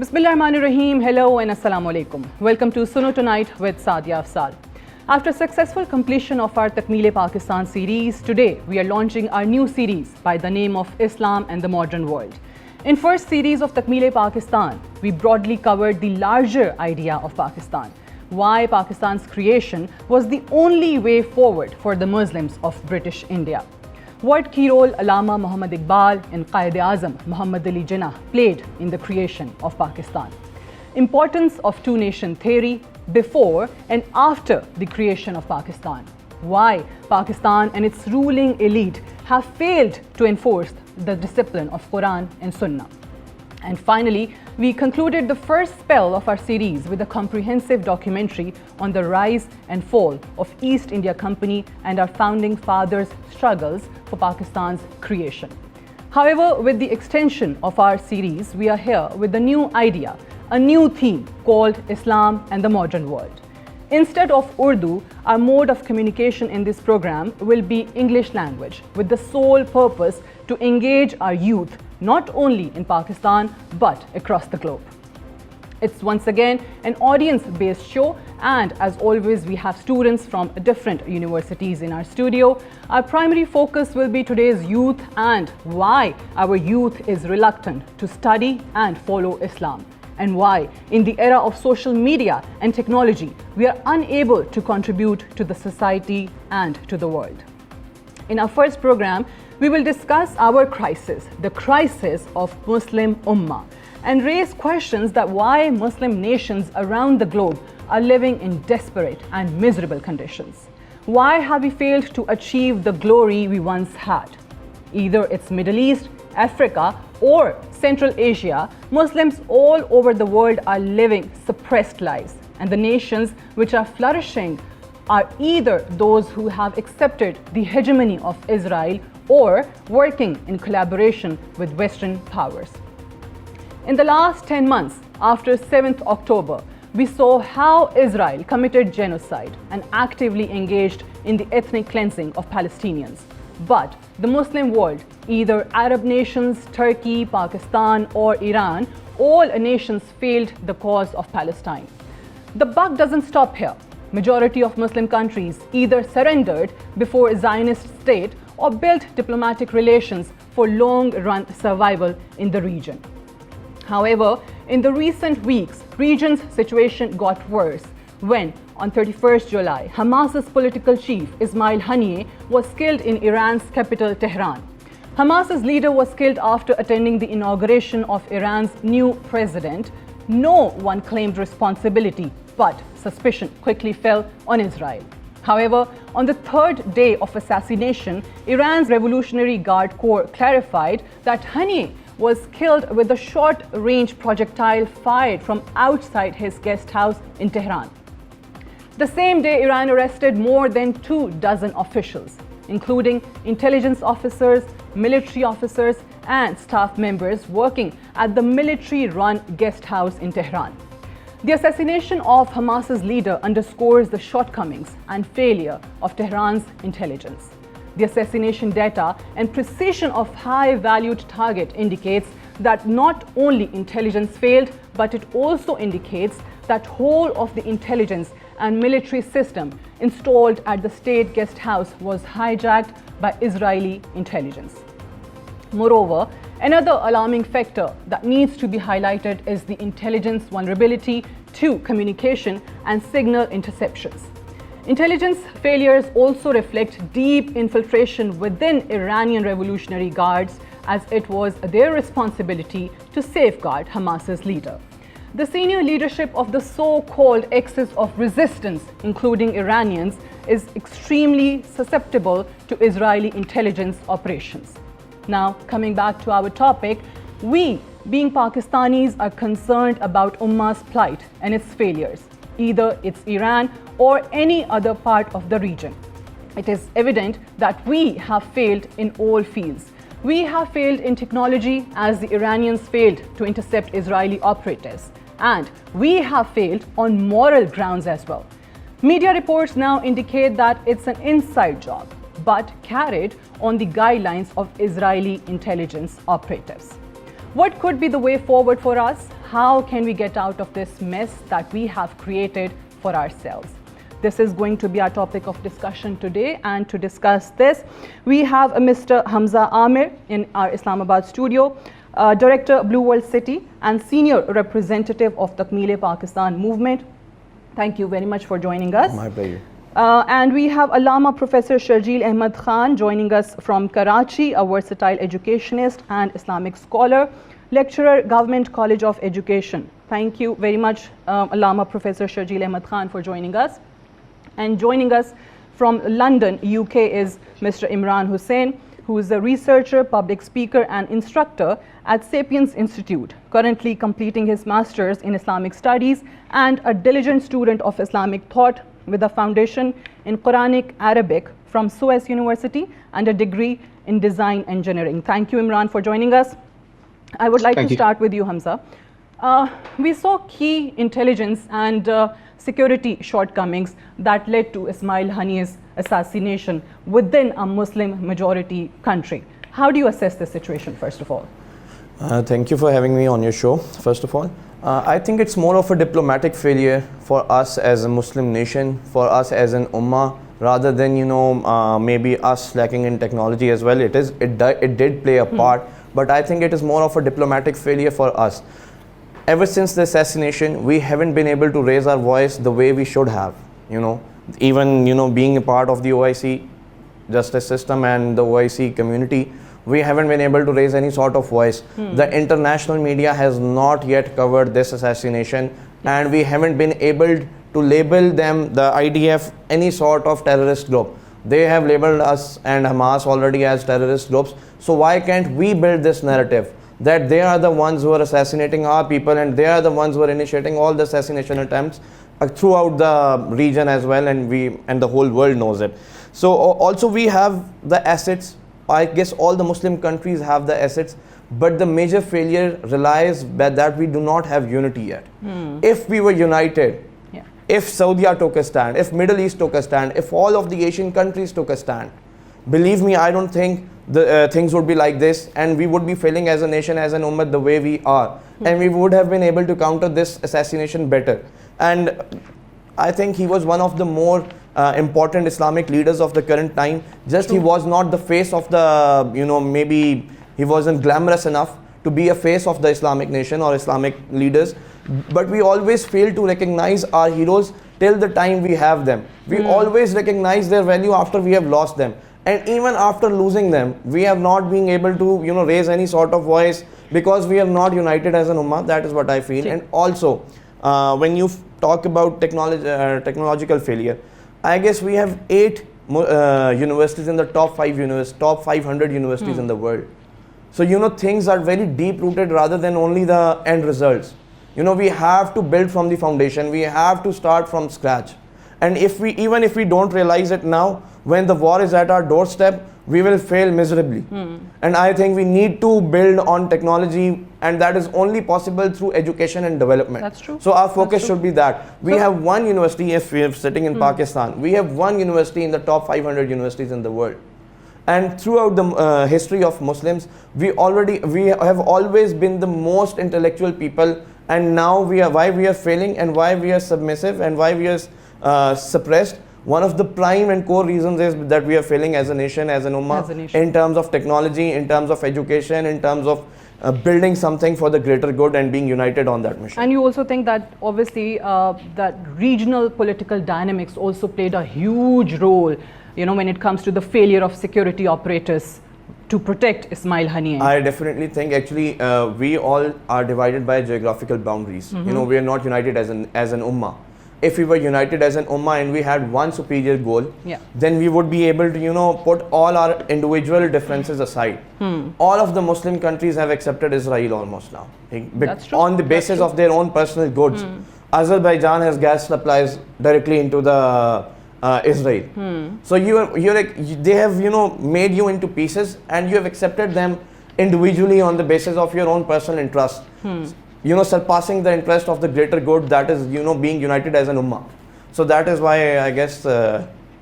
Bismillahirrahmanirrahim. Hello and Assalamu alaikum. Welcome to Suno Tonight with Saadia Afzaal. After successful completion of our Takmil-e-Pakistan series, today we are launching our new series by the name of Islam and the Modern World. In first series of Takmil-e-Pakistan, we broadly covered the larger idea of Pakistan, why Pakistan's creation was the only way forward for the Muslims of British India. What key role Allama Muhammad Iqbal and Quaid-e-Azam Muhammad Ali Jinnah played in the creation of Pakistan. Importance of two-nation theory before and after the creation of Pakistan. Why Pakistan and its ruling elite have failed to enforce the discipline of Quran and Sunnah. And finally, we concluded the first spell of our series with a comprehensive documentary on the rise and fall of East India Company and our founding fathers' struggles for Pakistan's creation. However, with the extension of our series, we are here with a new idea, a new theme called Islam and the Modern World. Instead of Urdu, our mode of communication in this program will be English language, with the sole purpose to engage our youth not only in Pakistan but across the globe. It's once again an audience-based show, and as always we have students from different universities in our studio. Our primary focus will be today's youth and why our youth is reluctant to study and follow Islam, and why in the era of social media and technology we are unable to contribute to the society and to the world. In our first program, we will discuss our crisis, the crisis of Muslim Ummah, and raise questions that why Muslim nations around the globe are living in desperate and miserable conditions. Why have we failed to achieve the glory we once had? Either it's Middle East, Africa, or Central Asia, Muslims all over the world are living suppressed lives, and the nations which are flourishing are either those who have accepted the hegemony of Israel or working in collaboration with Western powers. In the last 10 months after 7th October, we saw how Israel committed genocide and actively engaged in the ethnic cleansing of Palestinians. But the Muslim world, either Arab nations, Turkey, Pakistan, or Iran, all nations failed the cause of Palestine. The buck doesn't stop here. Majority of Muslim countries either surrendered before a Zionist state or built diplomatic relations for long-run survival in the region. However, in the recent weeks, region's situation got worse when, on 31st July, Hamas's political chief Ismail Haniyeh was killed in Iran's capital Tehran. Hamas's leader was killed after attending the inauguration of Iran's new president. No one claimed responsibility, but suspicion quickly fell on Israel. However, on the third day of assassination, Iran's Revolutionary Guard Corps clarified that Haniyeh was killed with a short-range projectile fired from outside his guest house in Tehran. The same day, Iran arrested more than 24 officials, including intelligence officers, military officers, and staff members working at the military-run guest house in Tehran. The assassination of Hamas's leader underscores the shortcomings and failure of Tehran's intelligence. The assassination data and precision of high-valued target indicates that not only intelligence failed, but it also indicates that whole of the intelligence and military system installed at the state guest house was hijacked by Israeli intelligence. Moreover, another alarming factor that needs to be highlighted is the intelligence vulnerability to communication and signal interceptions. Intelligence failures also reflect deep infiltration within Iranian Revolutionary Guards, as it was their responsibility to safeguard Hamas's leader. The senior leadership of the so-called axis of resistance, including Iranians, is extremely susceptible to Israeli intelligence operations. Now, coming back to our topic, we, being Pakistanis, are concerned about Ummah's plight and its failures, either it's Iran or any other part of the region. It is evident that we have failed in all fields. We have failed in technology as the Iranians failed to intercept Israeli operatives, and we have failed on moral grounds as well. Media reports now indicate that it's an inside job, but carried on the guidelines of Israeli intelligence operatives. What could be the way forward for us? how can we get out of this mess that we have created for ourselves? This is going to be our topic of discussion today, and to discuss this, we have Mr. Hamza Amir in our Islamabad studio, Director Blue World City and Senior Representative of Takmeel-e-Pakistan Movement. Thank you very much for joining us. My pleasure. And we have Allama Professor Sharjeel Ahmed Khan joining us from Karachi, a versatile educationist and Islamic scholar, lecturer, Government College of Education. Thank you very much, Allama Professor Sharjeel Ahmed Khan, for joining us. And joining us from London, UK, is Mr. Imran Hussain, who is a researcher, public speaker and instructor at Sapiens Institute, currently completing his master's in Islamic studies and a diligent student of Islamic thought with a foundation in Quranic Arabic from Suez University and a degree in design engineering. Thank you, Imran, for joining us. I would like to start with you, Hamza. We saw key intelligence and security shortcomings that led to Ismail Haniyeh's assassination within a Muslim majority country. How do you assess this situation, first of all? Thank you for having me on your show, first of all. I think it's more of a diplomatic failure for us as a Muslim nation, for us as an ummah, rather than, maybe us lacking in technology as well. It did play a part, but I think it is more of a diplomatic failure for us. Ever since the assassination, we haven't been able to raise our voice the way we should have, even, being a part of the OIC justice system and the OIC community, we haven't been able to raise any sort of voice. The international media has not yet covered this assassination, and we haven't been able to label them, the IDF, any sort of terrorist group. They have labeled us and Hamas already as terrorist groups. So why can't we build this narrative that they are the ones who are assassinating our people, and they are the ones who are initiating all the assassination attempts throughout the region as well, and the whole world knows it. So also we have the assets. I guess all the Muslim countries have the assets, but the major failure relies that we do not have unity yet. If we were united, if Saudi took a stand, if Middle East took a stand, if all of the Asian countries took a stand, believe me, I don't think the things would be like this, and we would be failing as a nation, as an ummah, the way we are, and we would have been able to counter this assassination better. And I think he was one of the more important Islamic leaders of the current time. Just he was not the face of the, maybe he wasn't glamorous enough to be a face of the Islamic nation or Islamic leaders. But we always fail to recognize our heroes till the time we have them. We always recognize their value after we have lost them. And even after losing them, we have not been able to, raise any sort of voice because we are not united as an ummah. That is what I feel. And also, when you talk about technological failure, I guess we have 8 universities in the top 500 universities in the world. So, things are very deep-rooted rather than only the end results. We have to build from the foundation. We have to start from scratch. And even if we don't realize it now, when the war is at our doorstep, we will fail miserably. And I think we need to build on technology, and that is only possible through education and development. That's true. So our focus should be that. We have one university, if we are sitting in Pakistan, we have one university in the top 500 universities in the world. And throughout the history of Muslims, we have always been the most intellectual people, and now why we are failing and why we are submissive and why we are suppressed. One of the prime and core reasons is that we are failing as a nation, as an ummah, in terms of technology, in terms of education, in terms of building something for the greater good and being united on that mission. And you also think that obviously that regional political dynamics also played a huge role, when it comes to the failure of security operators to protect Ismail Haniyeh? I definitely think actually we all are divided by geographical boundaries. We are not united as an ummah. If we were united as an ummah and we had one superior goal, then we would be able to, put all our individual differences aside. All of the Muslim countries have accepted Israel almost now. That's true. On the basis of their own personal goods. Azerbaijan has gas supplies directly into the Israel. So they have, made you into pieces, and you have accepted them individually on the basis of your own personal interest. Surpassing the interest of the greater good, that is, being united as an ummah. So that is why I guess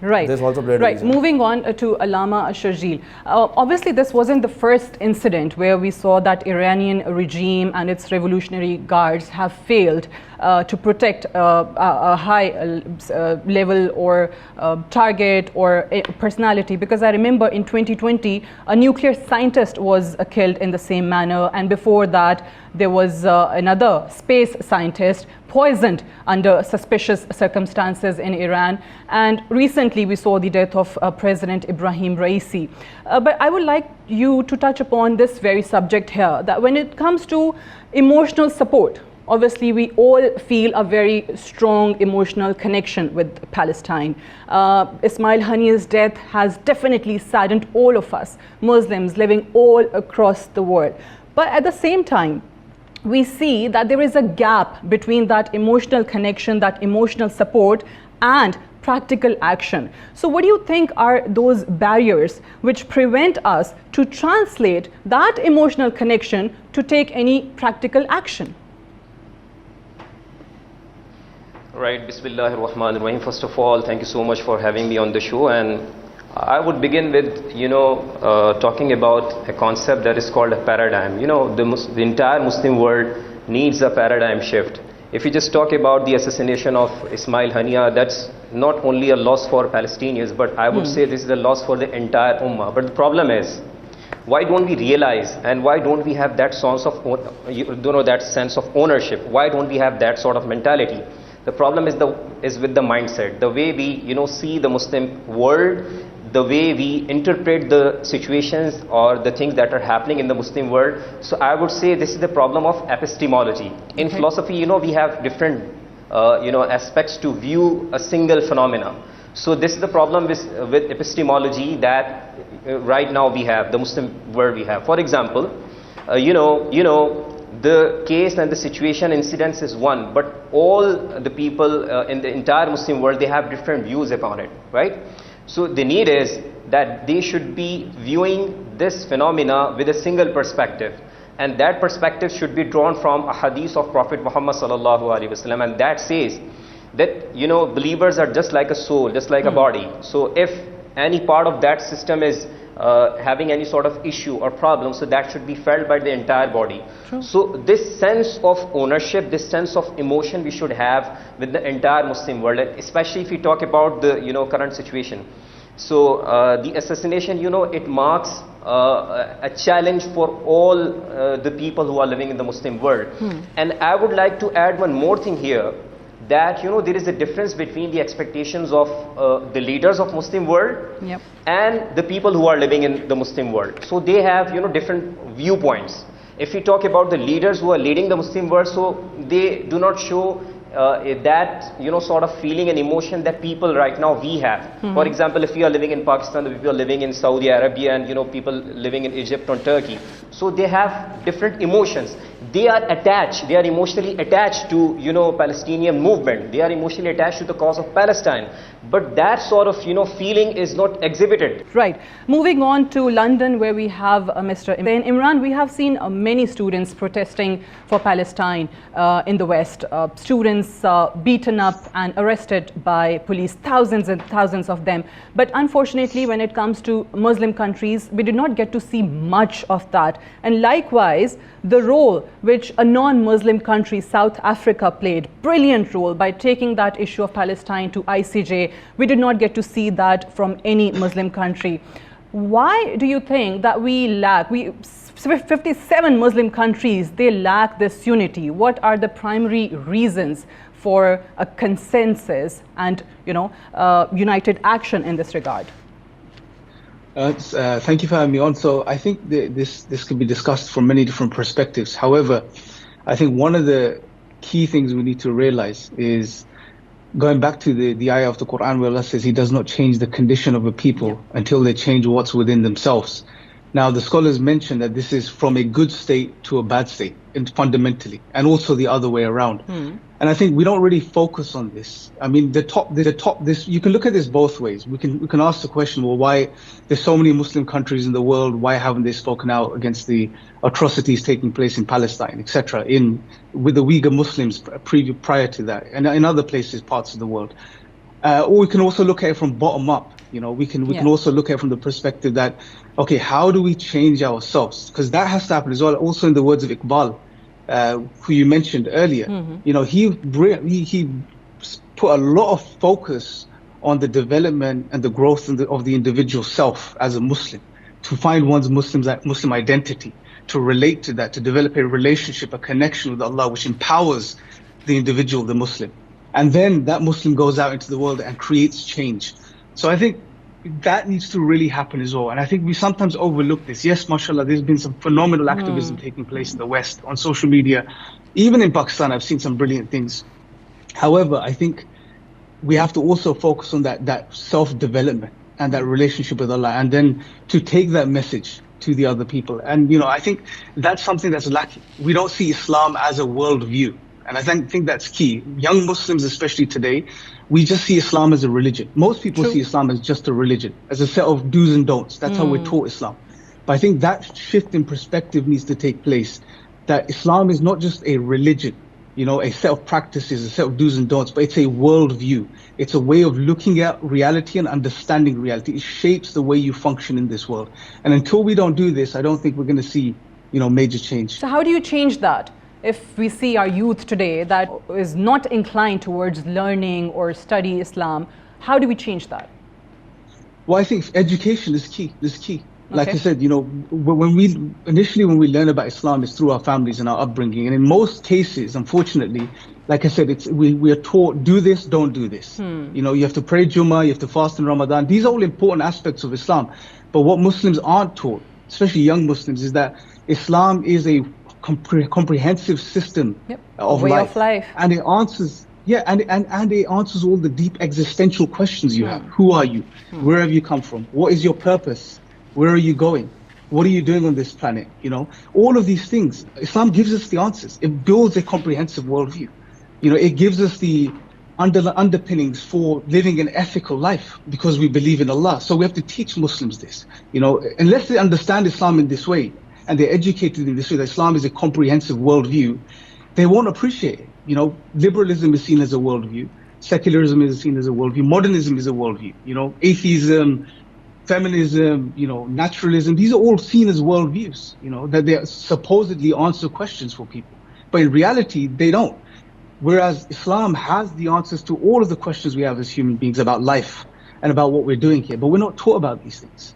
Right. This also played a right. reason. Moving on to Allama Sharjeel. Obviously, this wasn't the first incident where we saw that Iranian regime and its revolutionary guards have failed to protect a high level or target or a personality. Because I remember in 2020, a nuclear scientist was killed in the same manner, and before that, there was another space scientist poisoned under suspicious circumstances in Iran. And recently we saw the death of President Ibrahim Raisi. But I would like you to touch upon this very subject here, that when it comes to emotional support, obviously we all feel a very strong emotional connection with Palestine. Ismail Haniyeh's death has definitely saddened all of us, Muslims living all across the world. But at the same time, we see that there is a gap between that emotional connection, that emotional support, and practical action. So what do you think are those barriers which prevent us to translate that emotional connection to take any practical action? Right, Bismillahir Rahmanir Rahim. First of all, thank you so much for having me on the show, and I would begin with, talking about a concept that is called a paradigm. The entire Muslim world needs a paradigm shift. If you just talk about the assassination of Ismail Haniyeh, that's not only a loss for Palestinians, but I would say this is a loss for the entire Ummah. But the problem is, why don't we realize, and why don't we have that sense of, that sense of ownership? Why don't we have that sort of mentality? The problem is with the mindset, the way we see the Muslim world, the way we interpret the situations or the things that are happening in the Muslim world. So I would say this is the problem of epistemology. In philosophy, we have different aspects to view a single phenomena. So this is the problem with epistemology that right now we have, the Muslim world we have. For example, the case and the situation incidents is one, but all the people in the entire Muslim world, they have different views upon it, right? So the need is that they should be viewing this phenomena with a single perspective, and that perspective should be drawn from a hadith of Prophet Muhammad sallallahu alaihi wasallam, and that says that believers are just like a soul, just like a body. So if any part of that system is having any sort of issue or problem, so that should be felt by the entire body. True. So this sense of ownership, this sense of emotion we should have with the entire Muslim world, especially if we talk about the current situation. So the assassination, it marks a challenge for all the people who are living in the Muslim world. And I would like to add one more thing here, that there is a difference between the expectations of the leaders of Muslim world and the people who are living in the Muslim world. So they have different viewpoints. If we talk about the leaders who are leading the Muslim world, so they do not show that sort of feeling and emotion that people right now we have. For example, if you are living in Pakistan, the people living in Saudi Arabia, and people living in Egypt or Turkey, so they have different emotions. They are attached, they are emotionally attached to Palestinian movement, they are emotionally attached to the cause of Palestine, but that sort of feeling is not exhibited. Right. Moving on to London, where we have Mr. In Imran, we have seen many students protesting for Palestine in the West. Students beaten up and arrested by police, thousands and thousands of them. But unfortunately, when it comes to Muslim countries, we did not get to see much of that. And likewise, the role which a non-Muslim country, South Africa, played, brilliant role by taking that issue of Palestine to ICJ. We did not get to see that from any Muslim country. Why do you think that we lack, 57 Muslim countries, they lack this unity? What are the primary reasons for a consensus and united action in this regard? Thank you for having me on. So I think this can be discussed from many different perspectives. However, I think one of the key things we need to realize is going back to the ayah of the Quran where Allah says He does not change the condition of a people until they change what's within themselves. Now, the scholars mention that this is from a good state to a bad state, and fundamentally, and also the other way around. And I think we don't really focus on this. I mean, this you can look at this both ways. We can ask the question, well, why there's so many Muslim countries in the world? Why haven't they spoken out against the atrocities taking place in Palestine, etc., with the Uyghur Muslims prior to that, and in other places, parts of the world? Or we can also look at it from bottom up. You know, we can also look at it from the perspective that, okay, how do we change ourselves? Because that has to happen as well. Also, in the words of Iqbal, who you mentioned earlier, you know, he put a lot of focus on the development and the growth of the individual self as a Muslim, to find one's Muslim identity, to relate to that, to develop a relationship, a connection with Allah, which empowers the individual, the Muslim. And then that Muslim goes out into the world and creates change. So I think that needs to really happen as well. And I think we sometimes overlook this. Yes, mashallah, there's been some phenomenal activism taking place in the West, on social media. Even in Pakistan, I've seen some brilliant things. However, I think we have to also focus on that self-development and that relationship with Allah, and then to take that message to the other people. And, you know, I think that's something that's lacking. We don't see Islam as a worldview. And I think that's key. Young Muslims, especially today, we just see Islam as a religion. Most people see Islam as just a religion, as a set of do's and don'ts. That's how we're taught Islam. But I think that shift in perspective needs to take place, that Islam is not just a religion, you know, a set of practices, a set of do's and don'ts, but it's a worldview. It's a way of looking at reality and understanding reality. It shapes the way you function in this world. And until we don't do this, I don't think we're going to see, you know, major change. So how do you change that? If we see our youth today that is not inclined towards learning or study Islam, how do we change that? Well, I think education is key. Like I said, you know, when we learn about Islam, it's through our families and our upbringing. And in most cases, unfortunately, like I said, we are taught, do this, don't do this. You know, you have to pray Jummah, you have to fast in Ramadan. These are all important aspects of Islam. But what Muslims aren't taught, especially young Muslims, is that Islam is a comprehensive system of way life. Of life. And it answers, and it answers all the deep existential questions you have. Who are you? Where have you come from? What is your purpose? Where are you going? What are you doing on this planet? You know, all of these things, Islam gives us the answers. It builds a comprehensive worldview. You know, it gives us the underpinnings for living an ethical life because we believe in Allah. So we have to teach Muslims this. You know, unless they understand Islam in this way and they're educated in this way, that Islam is a comprehensive worldview, they won't appreciate it. You know, liberalism is seen as a worldview. Secularism is seen as a worldview. Modernism is a worldview. You know, atheism, feminism, you know, naturalism, these are all seen as worldviews, you know, that they supposedly answer questions for people. But in reality, they don't. Whereas Islam has the answers to all of the questions we have as human beings about life and about what we're doing here. But we're not taught about these things.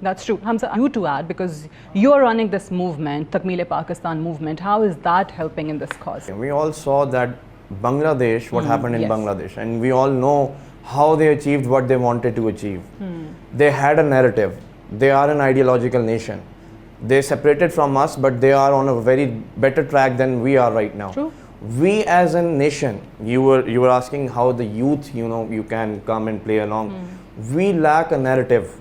That's true. Hamza, you to add, because you're running this movement, Takmil-e-Pakistan movement, how is that helping in this cause? We all saw that Bangladesh, what happened in Bangladesh, and we all know how they achieved what they wanted to achieve. They had a narrative. They are an ideological nation. They separated from us, but they are on a very better track than we are right now. True. We as a nation, you were asking how the youth, you know, you can come and play along. We lack a narrative.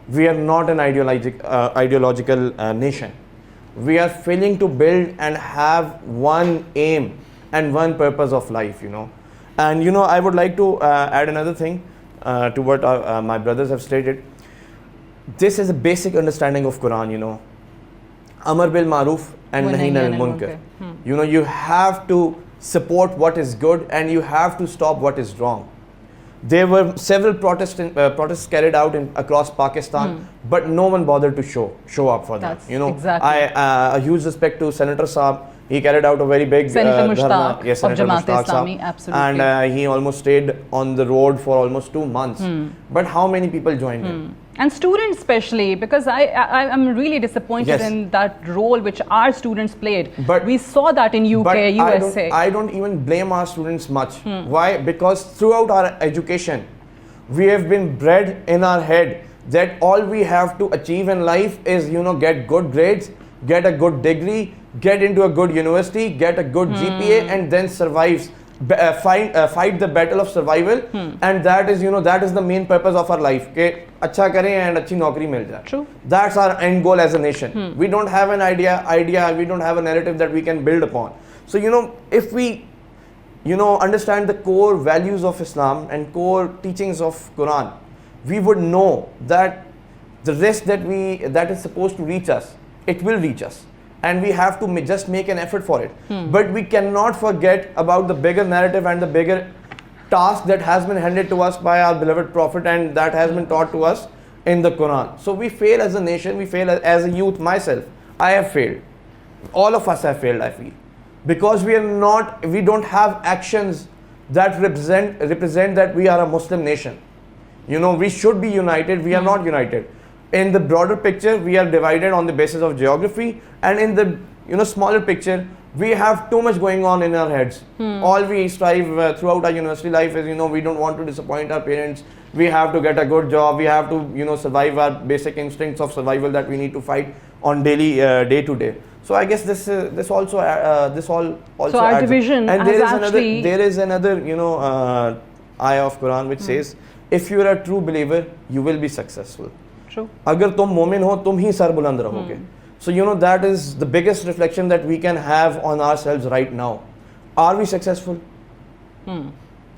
We are not an ideological nation. We are failing to build and have one aim and one purpose of life, you know. And, you know, I would like to add another thing to what my brothers have stated. This is a basic understanding of Quran, you know. Amar bil Maruf and Nahi anil Munkar. You know, you have to support what is good and you have to stop what is wrong. There were several protests carried out across Pakistan, but no one bothered to show up for that. You know, exactly. A huge respect to Senator Saab. He carried out a very big Senator dharna. Yes, Senator Mushtaq Islami, absolutely. And he almost stayed on the road for almost 2 months. But how many people joined him? And students especially, because I'm really disappointed in that role which our students played. But we saw that in UK, USA. I don't even blame our students much. Why? Because throughout our education, we have been bred in our head that all we have to achieve in life is, you know, get good grades, get a good degree, get into a good university, get a good GPA, and then fight the battle of survival. And that is, you know, that is the main purpose of our life. Ke acha kare and achhi naukri mil jaye. True. That's our end goal as a nation. We don't have an idea, we don't have a narrative that we can build upon. So, you know, if we, you know, understand the core values of Islam and core teachings of Quran, we would know that the rest that is supposed to reach us, it will reach us. And we have to just make an effort for it. But we cannot forget about the bigger narrative and the bigger task that has been handed to us by our beloved Prophet, and that has been taught to us in the Quran. So we fail as a nation, we fail as a youth. Myself, I have failed. All of us have failed, I feel. Because we don't have actions that represent that we are a Muslim nation. You know, we should be united, we are not united. In the broader picture, we are divided on the basis of geography, and in the smaller picture, we have too much going on in our heads. All we strive throughout our university life is, we don't want to disappoint our parents. We have to get a good job. We have to, survive our basic instincts of survival that we need to fight on daily, day to day. So I guess this all so our division and there is another ayah of Quran which says, if you are a true believer, you will be successful. True. Agar tum momin ho, tum hi sar buland rahoge. So that is the biggest reflection that we can have on ourselves right now. Are we successful?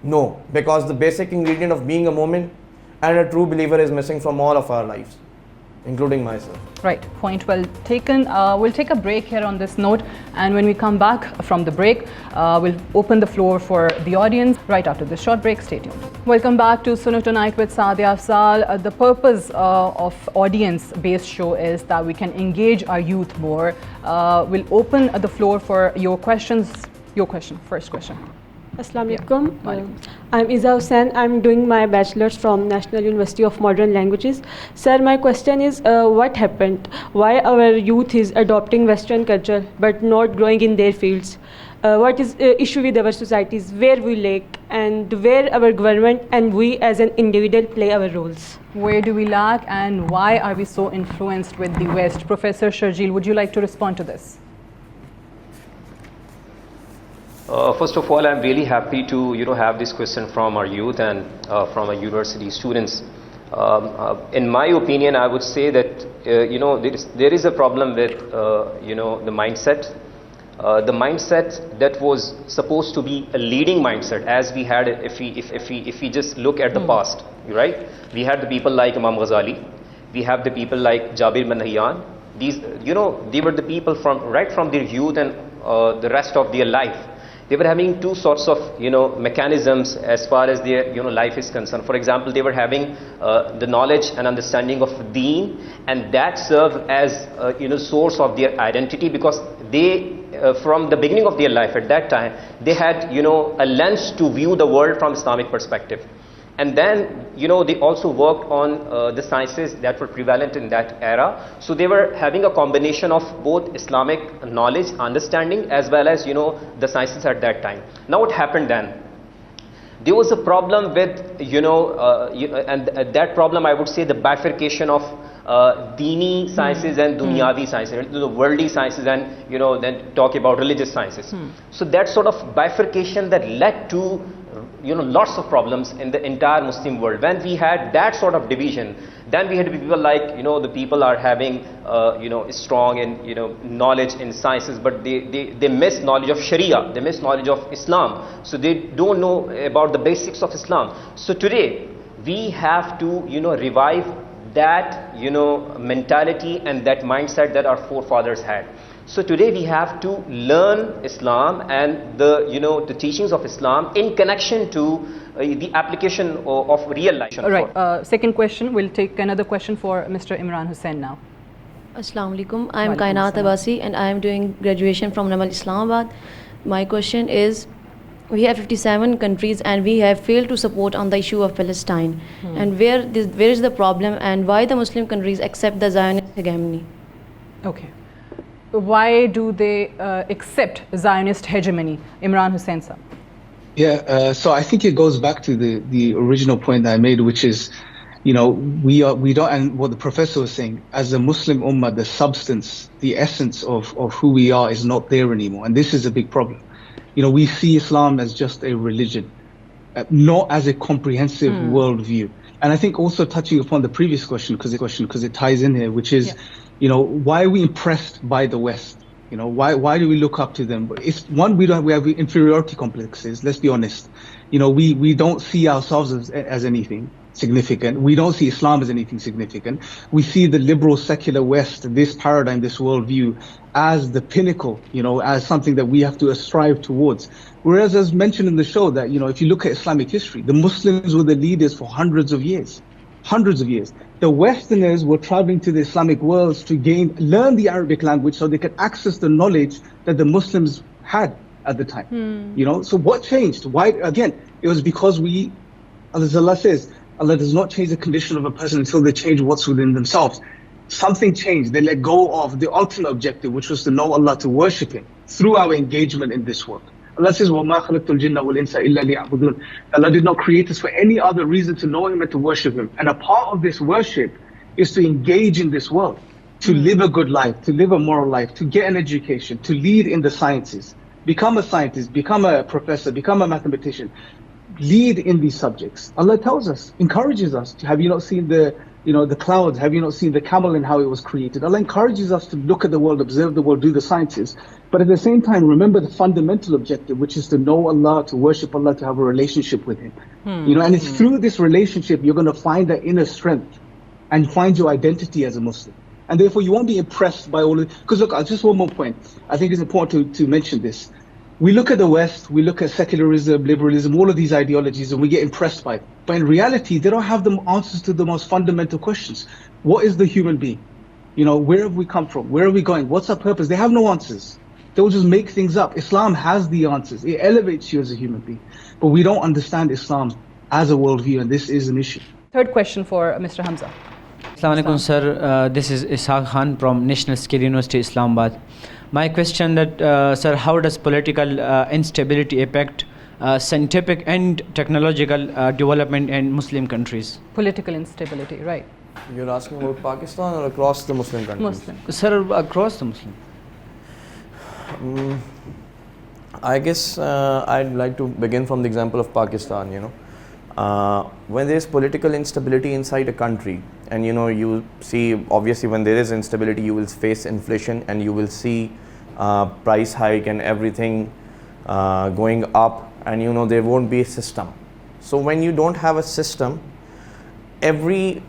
No, because the basic ingredient of being a mu'min and a true believer is missing from all of our lives, including myself. Right, point well taken. We'll take a break here on this note, and when we come back from the break, we'll open the floor for the audience. Right after this short break, stay tuned. Welcome back to Suno Tonight with Saadia Afzaal. The purpose of audience-based show is that we can engage our youth more. We'll open the floor for your questions. Your question, first question. Assalamu alaikum. I'm Iza Hussain. I'm doing my bachelor's from National University of Modern Languages. Sir, my question is, what happened? Why our youth is adopting Western culture but not growing in their fields? What is the issue with our societies? Where we lack, and where our government and we as an individual play our roles? Where do we lack, and why are we so influenced with the West? Professor Sharjeel, would you like to respond to this? First of all, I'm really happy to have this question from our youth and from our university students. In my opinion, I would say that there is a problem with the mindset. The mindset that was supposed to be a leading mindset, as we had if we just look at the past, right? We had the people like Imam Ghazali, we have the people like Jabir bin Hayyan. These they were the people right from their youth and the rest of their life. They were having two sorts of mechanisms as far as their life is concerned. For example, they were having the knowledge and understanding of Deen, and that served as source of their identity, because they from the beginning of their life at that time, they had a lens to view the world from Islamic perspective. And then they also worked on the sciences that were prevalent in that era. So they were having a combination of both Islamic knowledge, understanding, as well as the sciences at that time. Now what happened then? There was a problem with and that problem, I would say, the bifurcation of Deeni sciences and Dunyavi sciences, the worldly sciences, and then talk about religious sciences. So that sort of bifurcation that led to lots of problems in the entire Muslim world. When we had that sort of division, then we had people like the people are having strong in knowledge in sciences, but they miss knowledge of Sharia, they miss knowledge of Islam, so they don't know about the basics of Islam. So today we have to revive that mentality and that mindset that our forefathers had. So today we have to learn Islam and the teachings of Islam in connection to the application of real life. All right. Second question. We'll take another question for Mr. Imran Hussain now. Assalamu alaikum. I am Kainat Abasi and I am doing graduation from Namal Islamabad. My question is, we have 57 countries and we have failed to support on the issue of Palestine. And where is the problem, and why the Muslim countries accept the Zionist hegemony? Okay. Why do they accept Zionist hegemony? Imran Hussain sir. Yeah, so I think it goes back to the original point that I made, which is, we don't, and what the professor was saying, as a Muslim ummah, the substance, the essence of who we are is not there anymore. And this is a big problem. We see Islam as just a religion, not as a comprehensive worldview. And I think also touching upon the previous question, because it ties in here, which is, why are we impressed by the West? Why do we look up to them? It's one, we have inferiority complexes. Let's be honest. We don't see ourselves as anything significant. We don't see Islam as anything significant. We see the liberal secular West, this paradigm, this worldview, as the pinnacle, as something that we have to strive towards. Whereas, as mentioned in the show, that, if you look at Islamic history, the Muslims were the leaders for hundreds of years. Hundreds of years. The Westerners were traveling to the Islamic worlds to learn the Arabic language so they could access the knowledge that the Muslims had at the time. So what changed? Why? Again, it was because as Allah says, Allah does not change the condition of a person until they change what's within themselves. Something changed. They let go of the ultimate objective, which was to know Allah, to worship Him through our engagement in this world. Allah says, وَمَا خَلَقْتُ الْجِنَّ وَالْإِنسَ إِلَّا لِيَعْبُدُونَ. Allah did not create us for any other reason to know Him and to worship Him. And a part of this worship is to engage in this world, to live a good life, to live a moral life, to get an education, to lead in the sciences, become a scientist, become a professor, become a mathematician, lead in these subjects. Allah tells us, encourages us. Have you not seen the clouds? Have you not seen the camel and how it was created? Allah encourages us to look at the world, observe the world, do the sciences. But at the same time, remember the fundamental objective, which is to know Allah, to worship Allah, to have a relationship with Him. And it's through this relationship you're going to find that inner strength and find your identity as a Muslim. And therefore you won't be impressed by all of it. Because look, just one more point. I think it's important to mention this. We look at the West, we look at secularism, liberalism, all of these ideologies, and we get impressed by it. But in reality, they don't have the answers to the most fundamental questions. What is the human being? Where have we come from? Where are we going? What's our purpose? They have no answers. They'll just make things up. Islam has the answers. It elevates you as a human being. But we don't understand Islam as a worldview, and this is an issue. Third question for Mr. Hamza. Assalamu alaikum, sir. This is Ishaq Khan from National Skill University, Islamabad. My question that, sir, how does political instability affect scientific and technological development in Muslim countries? Political instability, right. You're asking about Pakistan or across the Muslim countries? Muslim. Sir, across the Muslim. I guess I'd like to begin from the example of Pakistan, when there's political instability inside a country, and you see, obviously when there is instability, you will face inflation and you will see price hike and everything going up, and there won't be a system. So when you don't have a system, every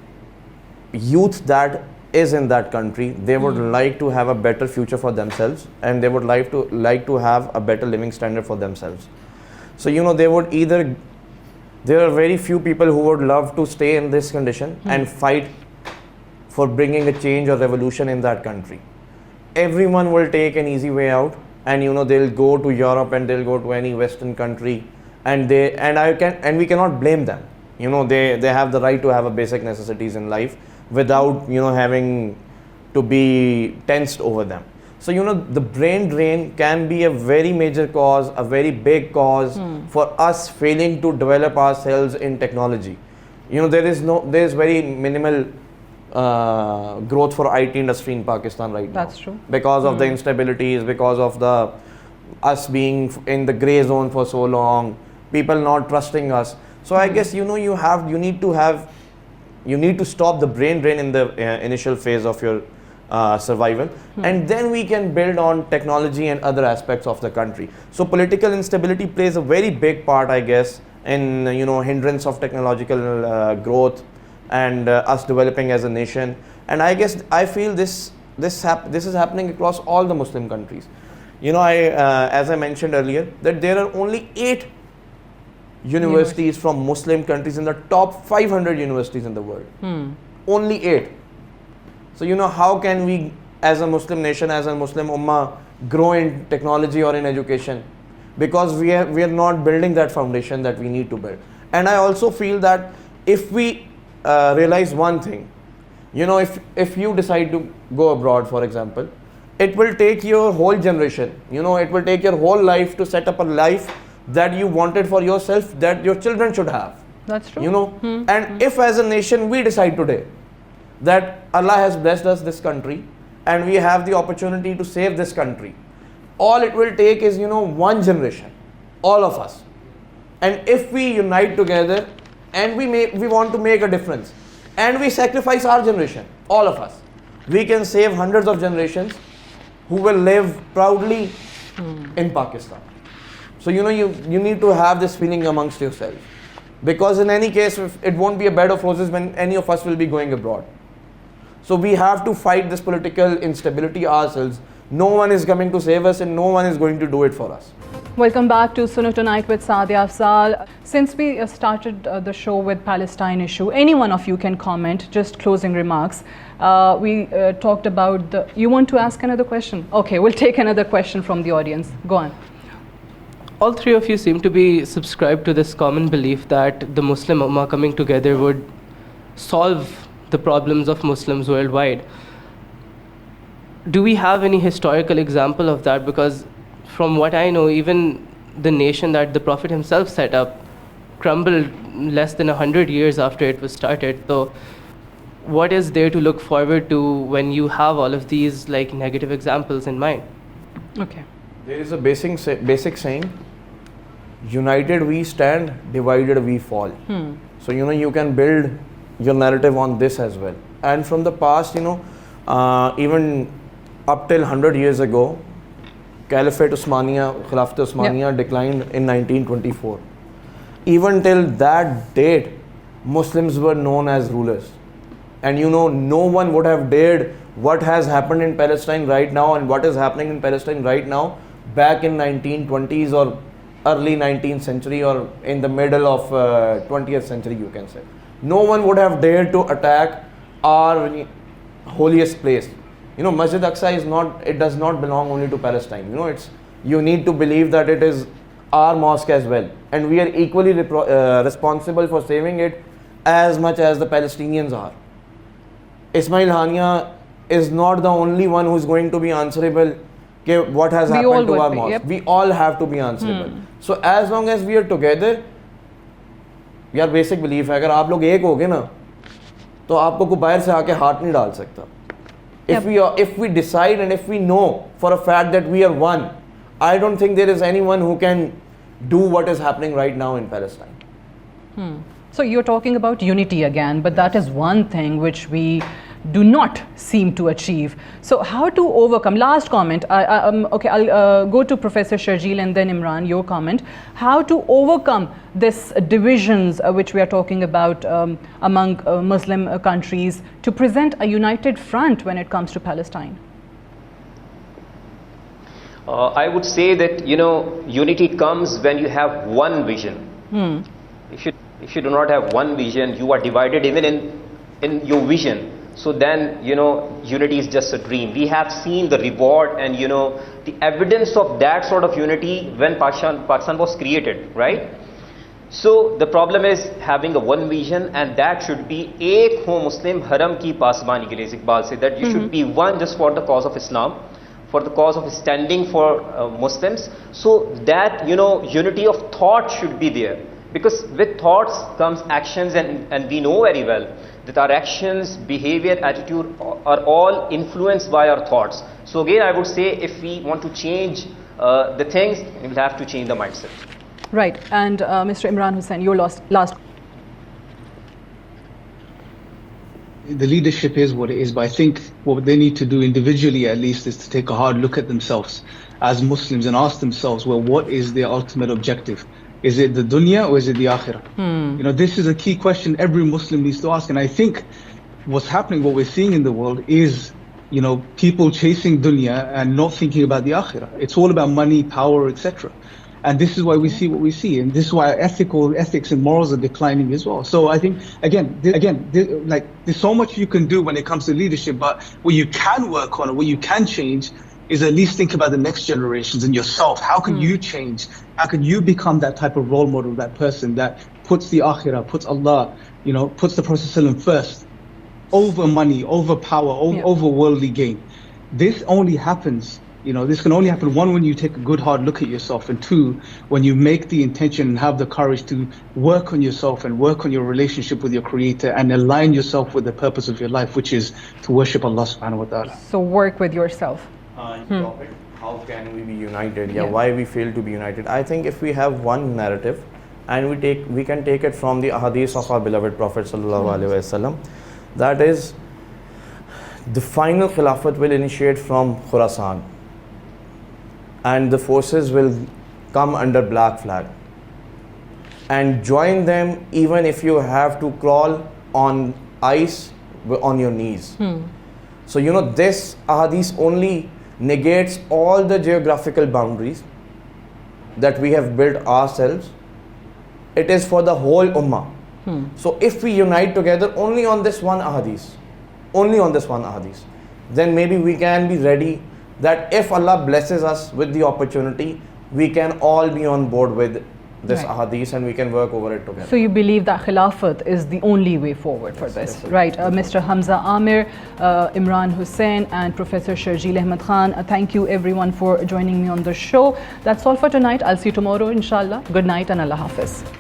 youth that is in that country, they would like to have a better future for themselves, and they would like to have a better living standard for themselves. So there are very few people who would love to stay in this condition and fight for bringing a change or revolution in that country. Everyone will take an easy way out, and they'll go to Europe and they'll go to any Western country, and we cannot blame them. They have the right to have a basic necessities in life without having to be tensed over them. So the brain drain can be a very major cause, a very big cause for us failing to develop ourselves in technology. There is very minimal growth for IT industry in Pakistan right now. That's true. Because of the instabilities, because of us being in the grey zone for so long, people not trusting us. So I guess you need to stop the brain drain in the initial phase of your survival, and then we can build on technology and other aspects of the country. So political instability plays a very big part, I guess, in hindrance of technological growth and us developing as a nation. And I feel this is happening across all the Muslim countries. As I mentioned earlier, that there are only 8 universities from Muslim countries in the top 500 universities in the world. Only 8. So how can we as a Muslim nation, as a Muslim ummah, grow in technology or in education? Because we are not building that foundation that we need to build. And I also feel that if we realize one thing, if you decide to go abroad, for example, it will take your whole generation, it will take your whole life to set up a life that you wanted for yourself, that your children should have. That's true. And if as a nation we decide today that Allah has blessed us this country and we have the opportunity to save this country, all it will take is one generation, all of us. And if we unite together and we want to make a difference and we sacrifice our generation, all of us, we can save hundreds of generations who will live proudly in Pakistan. So you need to have this feeling amongst yourself, because in any case it won't be a bed of roses when any of us will be going abroad. So we have to fight this political instability ourselves, no one is coming to save us and no one is going to do it for us. Welcome back to Suno Tonight with Saadia Afzaal. Since we started the show with Palestine issue, any one of you can comment, just closing remarks. We talked about the... You want to ask another question? Okay, we'll take another question from the audience. Go on. All three of you seem to be subscribed to this common belief that the Muslim Ummah coming together would solve the problems of Muslims worldwide. Do we have any historical example of that? Because from what I know, even the nation that the Prophet himself set up crumbled less than 100 years after it was started. So what is there to look forward to when you have all of these like negative examples in mind? Okay. There is a basic saying, united we stand, divided we fall. So, you can build your narrative on this as well. And from the past, even up till 100 years ago, Caliphate Usmaniya, Khilafat Usmaniya declined in 1924. Even till that date, Muslims were known as rulers. And no one would have dared what has happened in Palestine right now and what is happening in Palestine right now back in 1920s or early 19th century or in the middle of 20th century, you can say. No one would have dared to attack our holiest place. Masjid Aqsa is not, it does not belong only to Palestine. You need to believe that it is our mosque as well. And we are equally responsible for saving it as much as the Palestinians are. Ismail Hania is not the only one who is going to be answerable for what has happened to our mosque. Yep. We all have to be answerable. So as long as we are together, यार basic belief है, अगर आप लोग एक होगे ना, तो आपको कोई बाहर से आके हाथ नहीं डाल सकता. If we decide and if we know for a fact that we are one, I don't think there is anyone who can do what is happening right now in Palestine. So you're talking about unity again, but that is one thing which we do not seem to achieve. So how to overcome? Last comment. Okay, I'll go to Professor Sharjeel and then Imran, your comment. How to overcome this divisions which we are talking about among Muslim countries to present a united front when it comes to Palestine? I would say that, unity comes when you have one vision. If you do not have one vision, you are divided even in your vision. So then, unity is just a dream. We have seen the reward and, the evidence of that sort of unity when Pakistan was created, right? So the problem is having a one vision, and that should be Ek ho Muslim haram ki pasbani ke liye, Iqbal said that you should be one just for the cause of Islam, for the cause of standing for Muslims. So that, unity of thought should be there. Because with thoughts comes actions, and we know very well that our actions, behavior, attitude are all influenced by our thoughts. So again, I would say if we want to change the things, we will have to change the mindset. Right. And Mr. Imran Hussain, your last. The leadership is what it is, but I think what they need to do individually at least is to take a hard look at themselves as Muslims and ask themselves, well, what is their ultimate objective? Is it the dunya or is it the akhirah? This is a key question every Muslim needs to ask. And I think what's happening, what we're seeing in the world is, people chasing dunya and not thinking about the akhirah. It's all about money, power, etc. And this is why we see what we see. And this is why ethics and morals are declining as well. So I think, again, there's so much you can do when it comes to leadership, but what you can work on, or what you can change, is at least think about the next generations and yourself. How can you change? How can you become that type of role model, that person that puts the akhirah, puts Allah, puts the Prophet ﷺ first, over money, over power, over worldly gain. This only happens, this can only happen, one, when you take a good hard look at yourself, and two, when you make the intention and have the courage to work on yourself and work on your relationship with your Creator and align yourself with the purpose of your life, which is to worship Allah subhanahu wa ta'ala. So work with yourself. Topic, how can we be united? Why we fail to be united? I think if we have one narrative and we can take it from the ahadith of our beloved Prophet sallallahu alaihi wasallam, that is, the final khilafat will initiate from Khurasan and the forces will come under black flag and join them, even if you have to crawl on ice on your knees. So this ahadith only negates all the geographical boundaries that we have built ourselves. It is for the whole ummah. So if we unite together only on this one ahadith, then maybe we can be ready that if Allah blesses us with the opportunity, we can all be on board with this ahadith and we can work over it together. So you believe that Khilafat is the only way forward for this, right? Mr. Hamza Amir, Imran Hussain and Professor Sharjeel Ahmed Khan, thank you everyone for joining me on the show. That's all for tonight. I'll see you tomorrow inshallah. Good night and Allah Hafiz.